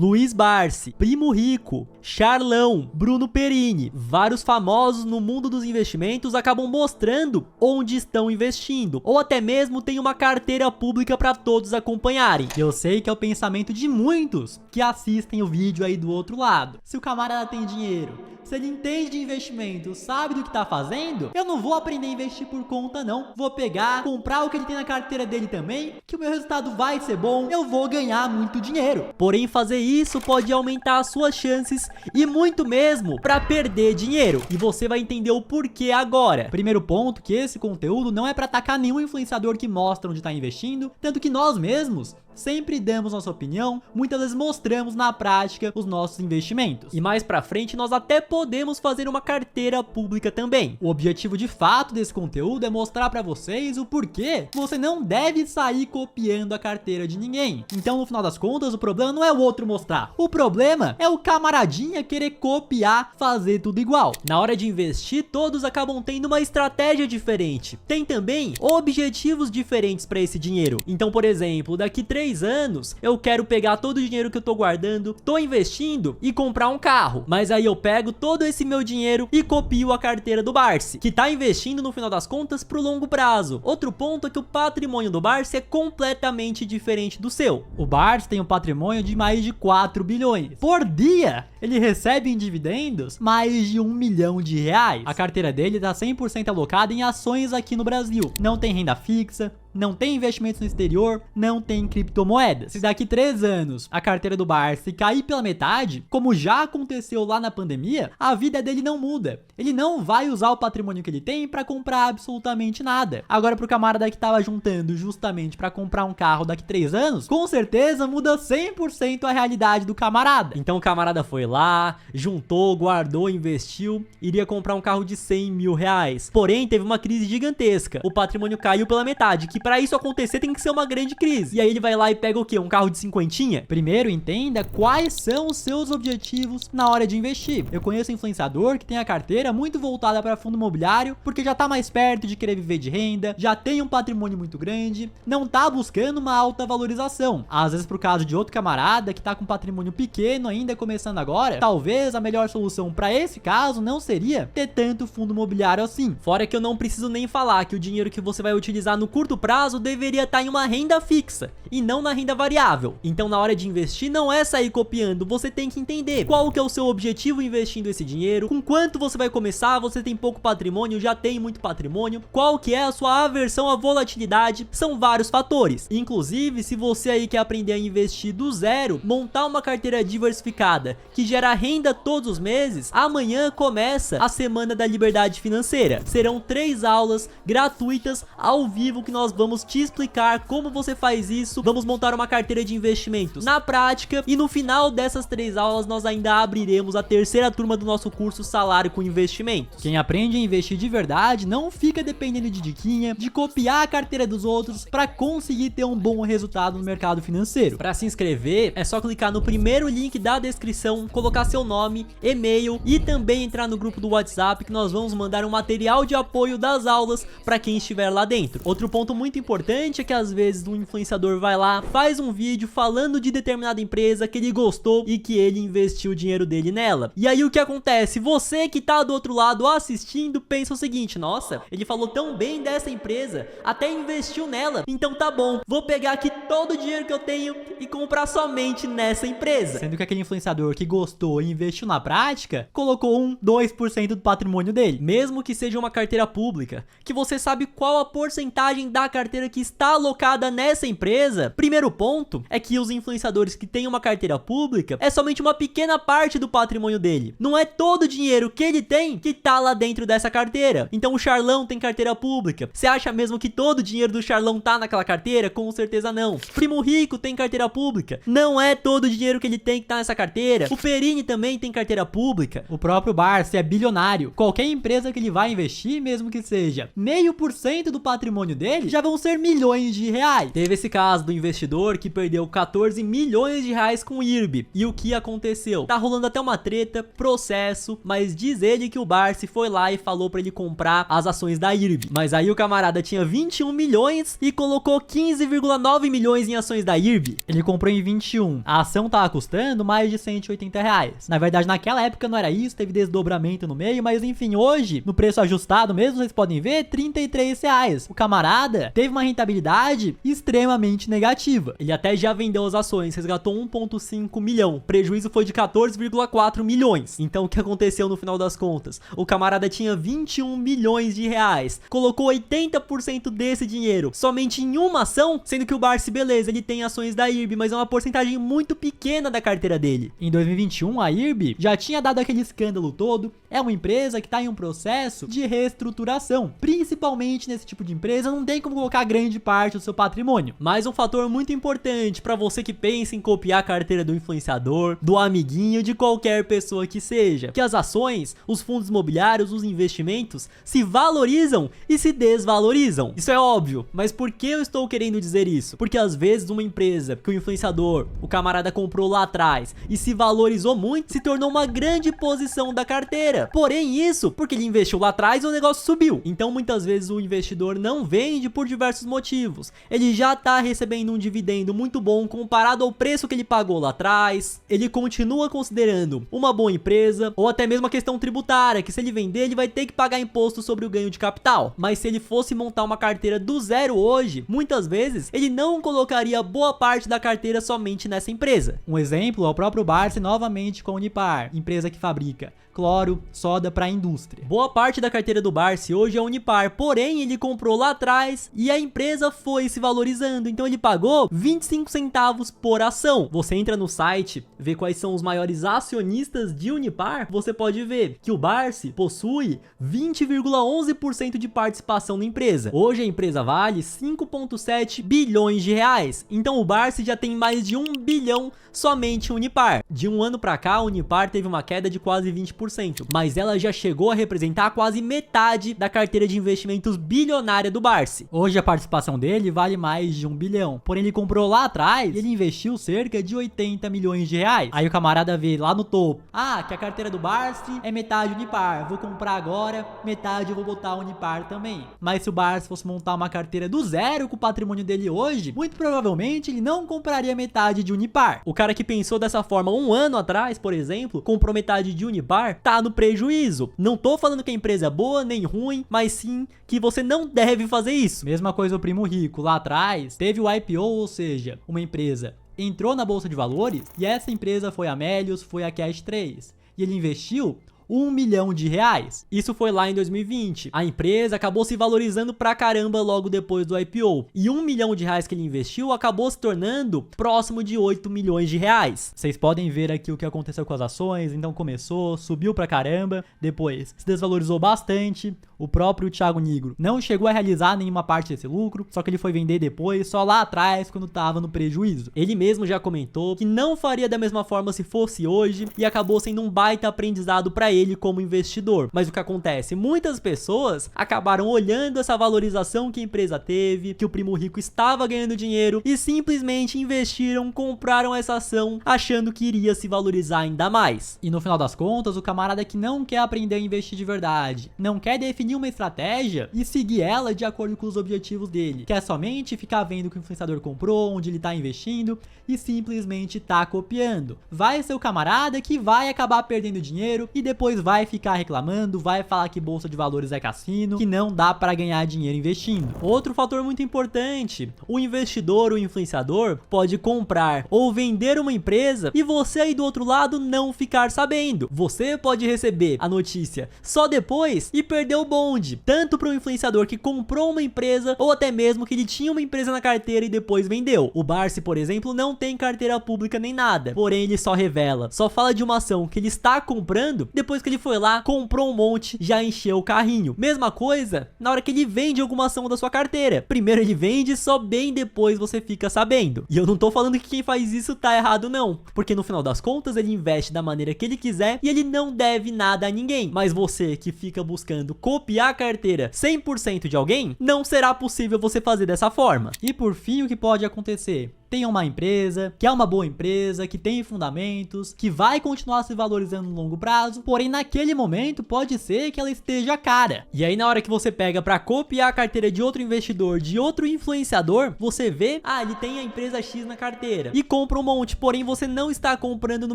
Luiz Barsi, Primo Rico, Charlão, Bruno Perini, vários famosos no mundo dos investimentos acabam mostrando onde estão investindo, ou até mesmo tem uma carteira pública para todos acompanharem. Eu sei que é o pensamento de muitos que assistem o vídeo aí do outro lado. Se o camarada tem dinheiro, se ele entende de investimento, sabe do que tá fazendo, eu não vou aprender a investir por conta não. Vou pegar, comprar o que ele tem na carteira dele também, que o meu resultado vai ser bom, eu vou ganhar muito dinheiro. Porém, fazer isso pode aumentar as suas chances e muito mesmo para perder dinheiro. E você vai entender o porquê agora. Primeiro ponto, que esse conteúdo não é para atacar nenhum influenciador que mostra onde tá investindo, tanto que nós mesmos sempre damos nossa opinião, muitas vezes mostramos na prática os nossos investimentos. E mais pra frente nós até podemos fazer uma carteira pública também. O objetivo de fato desse conteúdo é mostrar pra vocês o porquê você não deve sair copiando a carteira de ninguém. Então no final das contas o problema não é o outro mostrar, o problema é o camaradinha querer copiar, fazer tudo igual. Na hora de investir todos acabam tendo uma estratégia diferente. Tem também objetivos diferentes para esse dinheiro. Então por exemplo, daqui 3 anos, eu quero pegar todo o dinheiro que eu tô guardando, tô investindo e comprar um carro. Mas aí eu pego todo esse meu dinheiro e copio a carteira do Barsi, que tá investindo no final das contas pro longo prazo. Outro ponto é que o patrimônio do Barsi é completamente diferente do seu. O Barsi tem um patrimônio de mais de 4 bilhões. Por dia, ele recebe em dividendos mais de 1 milhão de reais. A carteira dele tá 100% alocada em ações aqui no Brasil. Não tem renda fixa, não tem investimentos no exterior, não tem criptomoedas. Se daqui 3 anos a carteira do Barsi cair pela metade, como já aconteceu lá na pandemia, a vida dele não muda. Ele não vai usar o patrimônio que ele tem para comprar absolutamente nada. Agora pro camarada que tava juntando justamente para comprar um carro daqui 3 anos, com certeza muda 100% a realidade do camarada. Então o camarada foi lá, juntou, guardou, investiu, iria comprar um carro de 100 mil reais. Porém, teve uma crise gigantesca. O patrimônio caiu pela metade, que para isso acontecer tem que ser uma grande crise. E aí ele vai lá e pega o quê? Um carro de 50? Primeiro entenda quais são os seus objetivos na hora de investir. Eu conheço um influenciador que tem a carteira muito voltada para fundo imobiliário, porque já tá mais perto de querer viver de renda, já tem um patrimônio muito grande, não tá buscando uma alta valorização. Às vezes, pro caso de outro camarada que tá com patrimônio pequeno ainda começando agora, talvez a melhor solução para esse caso não seria ter tanto fundo imobiliário assim. Fora que eu não preciso nem falar que o dinheiro que você vai utilizar no curto prazo deveria estar em uma renda fixa e não na renda variável. Então na hora de investir não é sair copiando, você tem que entender qual que é o seu objetivo investindo esse dinheiro, com quanto você vai começar, você tem pouco patrimônio, já tem muito patrimônio, qual que é a sua aversão à volatilidade, são vários fatores. Inclusive, se você aí quer aprender a investir do zero, montar uma carteira diversificada que gera renda todos os meses, amanhã começa a Semana da Liberdade Financeira. Serão 3 aulas gratuitas ao vivo que nós vamos te explicar como você faz isso, vamos montar uma carteira de investimentos na prática e no final dessas 3 aulas nós ainda abriremos a 3ª turma do nosso curso Salário com Investimentos. Quem aprende a investir de verdade não fica dependendo de diquinha, de copiar a carteira dos outros para conseguir ter um bom resultado no mercado financeiro. Para se inscrever é só clicar no primeiro link da descrição, colocar seu nome, e-mail e também entrar no grupo do WhatsApp que nós vamos mandar um material de apoio das aulas para quem estiver lá dentro. Outro ponto muito importante é que às vezes um influenciador vai lá, faz um vídeo falando de determinada empresa que ele gostou e que ele investiu o dinheiro dele nela. E aí o que acontece? Você que tá do outro lado assistindo pensa o seguinte: nossa, ele falou tão bem dessa empresa, até investiu nela, então tá bom, vou pegar aqui todo o dinheiro que eu tenho e comprar somente nessa empresa. Sendo que aquele influenciador que gostou e investiu na prática, colocou 2% do patrimônio dele. Mesmo que seja uma carteira pública, que você sabe qual a porcentagem da carteira que está alocada nessa empresa, primeiro ponto é que os influenciadores que têm uma carteira pública é somente uma pequena parte do patrimônio dele. Não é todo o dinheiro que ele tem que tá lá dentro dessa carteira. Então o Charlão tem carteira pública. Você acha mesmo que todo o dinheiro do Charlão tá naquela carteira? Com certeza não. Primo Rico tem carteira pública. Não é todo o dinheiro que ele tem que tá nessa carteira. O Perini também tem carteira pública. O próprio Barsi é bilionário. Qualquer empresa que ele vai investir, mesmo que seja 0,5% do patrimônio dele, já vão vão ser milhões de reais. Teve esse caso do investidor que perdeu 14 milhões de reais com o IRB. E o que aconteceu? Tá rolando até uma treta, processo, mas diz ele que o Barsi foi lá e falou pra ele comprar as ações da IRB. Mas aí o camarada tinha 21 milhões e colocou 15,9 milhões em ações da IRB. Ele comprou em 21. A ação tava custando mais de 180 reais. Na verdade, naquela época não era isso, teve desdobramento no meio, mas enfim, hoje, no preço ajustado mesmo, vocês podem ver, 33 reais. O camarada teve uma rentabilidade extremamente negativa. Ele até já vendeu as ações, resgatou 1,5 milhão. O prejuízo foi de 14,4 milhões. Então o que aconteceu no final das contas? O camarada tinha 21 milhões de reais, colocou 80% desse dinheiro somente em uma ação, sendo que o Barsi, beleza, ele tem ações da IRB, mas é uma porcentagem muito pequena da carteira dele. Em 2021, a IRB já tinha dado aquele escândalo todo. É uma empresa que está em um processo de reestruturação. Principalmente nesse tipo de empresa, não tem como colocar grande parte do seu patrimônio. Mas um fator muito importante para você que pensa em copiar a carteira do influenciador, do amiguinho, de qualquer pessoa que seja, que as ações, os fundos imobiliários, os investimentos se valorizam e se desvalorizam. Isso é óbvio, mas por que eu estou querendo dizer isso? Porque às vezes uma empresa que o influenciador, o camarada comprou lá atrás e se valorizou muito, se tornou uma grande posição da carteira. Porém isso, porque ele investiu lá atrás e o negócio subiu. Então muitas vezes o investidor não vende por diversos motivos. Ele já tá recebendo um dividendo muito bom comparado ao preço que ele pagou lá atrás. Ele continua considerando uma boa empresa, ou até mesmo a questão tributária, que se ele vender, ele vai ter que pagar imposto sobre o ganho de capital. Mas se ele fosse montar uma carteira do zero hoje, muitas vezes ele não colocaria boa parte da carteira somente nessa empresa. Um exemplo é o próprio Barsi novamente com a Unipar, empresa que fabrica cloro, soda para a indústria. Boa parte da carteira do Barsi hoje é Unipar, porém ele comprou lá atrás e a empresa foi se valorizando, então ele pagou 25 centavos por ação. Você entra no site, vê quais são os maiores acionistas de Unipar, você pode ver que o Barsi possui 20,11% de participação na empresa. Hoje a empresa vale 5,7 bilhões de reais, então o Barsi já tem mais de 1 bilhão somente em Unipar. De um ano para cá, a Unipar teve uma queda de quase 20%, mas ela já chegou a representar quase metade da carteira de investimentos bilionária do Barsi. Hoje a participação dele vale mais de 1 bilhão, porém ele comprou lá atrás e ele investiu cerca de 80 milhões de reais. Aí o camarada vê lá no topo, que a carteira do Barsi é metade Unipar, vou comprar agora, metade eu vou botar Unipar também. Mas se o Barsi fosse montar uma carteira do zero com o patrimônio dele hoje, muito provavelmente ele não compraria metade de Unipar. O cara que pensou dessa forma um ano atrás, por exemplo, comprou metade de Unipar, tá no prejuízo. Não tô falando que a empresa é boa nem ruim, mas sim que você não deve fazer isso. Mesma coisa o Primo Rico, lá atrás teve o IPO, ou seja, uma empresa entrou na bolsa de valores e essa empresa foi a Melius, foi a Cash 3 e ele investiu 1 milhão de reais. Isso foi lá em 2020. A empresa acabou se valorizando pra caramba logo depois do IPO. E 1 milhão de reais que ele investiu acabou se tornando próximo de 8 milhões de reais. Vocês podem ver aqui o que aconteceu com as ações. Então começou, subiu pra caramba, depois se desvalorizou bastante. O próprio Thiago Nigro não chegou a realizar nenhuma parte desse lucro, só que ele foi vender depois, só lá atrás, quando tava no prejuízo. Ele mesmo já comentou que não faria da mesma forma se fosse hoje e acabou sendo um baita aprendizado pra ele como investidor. Mas o que acontece? Muitas pessoas acabaram olhando essa valorização que a empresa teve, que o Primo Rico estava ganhando dinheiro e simplesmente investiram, compraram essa ação achando que iria se valorizar ainda mais. E no final das contas, o camarada que não quer aprender a investir de verdade, não quer definir uma estratégia e seguir ela de acordo com os objetivos dele, quer somente ficar vendo o que o influenciador comprou, onde ele tá investindo e simplesmente tá copiando. Vai ser o camarada que vai acabar perdendo dinheiro e depois vai ficar reclamando, vai falar que bolsa de valores é cassino, que não dá para ganhar dinheiro investindo. Outro fator muito importante, o investidor, o influenciador, pode comprar ou vender uma empresa e você aí do outro lado não ficar sabendo. Você pode receber a notícia só depois e perder o bonde, tanto para o influenciador que comprou uma empresa ou até mesmo que ele tinha uma empresa na carteira e depois vendeu. O Barsi, por exemplo, não tem carteira pública nem nada, porém ele só revela, só fala de uma ação que ele está comprando depois depois que ele foi lá, comprou um monte, já encheu o carrinho. Mesma coisa na hora que ele vende alguma ação da sua carteira. Primeiro ele vende, só bem depois você fica sabendo. E eu não tô falando que quem faz isso tá errado não, porque no final das contas ele investe da maneira que ele quiser e ele não deve nada a ninguém. Mas você que fica buscando copiar a carteira 100% de alguém, não será possível você fazer dessa forma. E por fim, o que pode acontecer? Tem uma empresa, que é uma boa empresa, que tem fundamentos, que vai continuar se valorizando no longo prazo, porém naquele momento pode ser que ela esteja cara. E aí na hora que você pega para copiar a carteira de outro investidor, de outro influenciador, você vê, ele tem a empresa X na carteira e compra um monte, porém você não está comprando no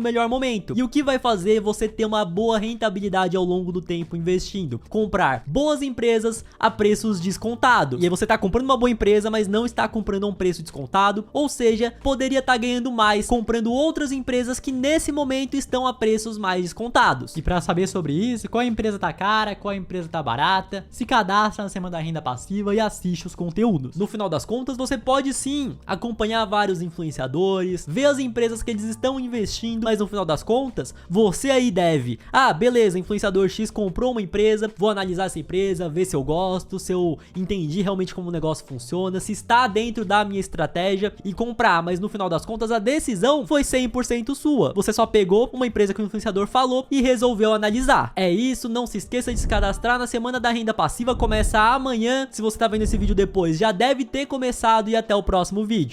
melhor momento. E o que vai fazer você ter uma boa rentabilidade ao longo do tempo investindo? Comprar boas empresas a preços descontados. E aí você está comprando uma boa empresa, mas não está comprando a um preço descontado, ou seja, poderia estar ganhando mais comprando outras empresas que nesse momento estão a preços mais descontados. E para saber sobre isso, qual empresa tá cara, qual empresa tá barata, se cadastra na Semana da Renda Passiva e assiste os conteúdos. No final das contas, você pode sim acompanhar vários influenciadores, ver as empresas que eles estão investindo, mas no final das contas, você aí deve, beleza, influenciador X comprou uma empresa, vou analisar essa empresa, ver se eu gosto, se eu entendi realmente como o negócio funciona, se está dentro da minha estratégia e comprar, mas no final das contas a decisão foi 100% sua. Você só pegou uma empresa que o influenciador falou e resolveu analisar. É isso, não se esqueça de se cadastrar na Semana da Renda Passiva, começa amanhã. Se você tá vendo esse vídeo depois, já deve ter começado e até o próximo vídeo.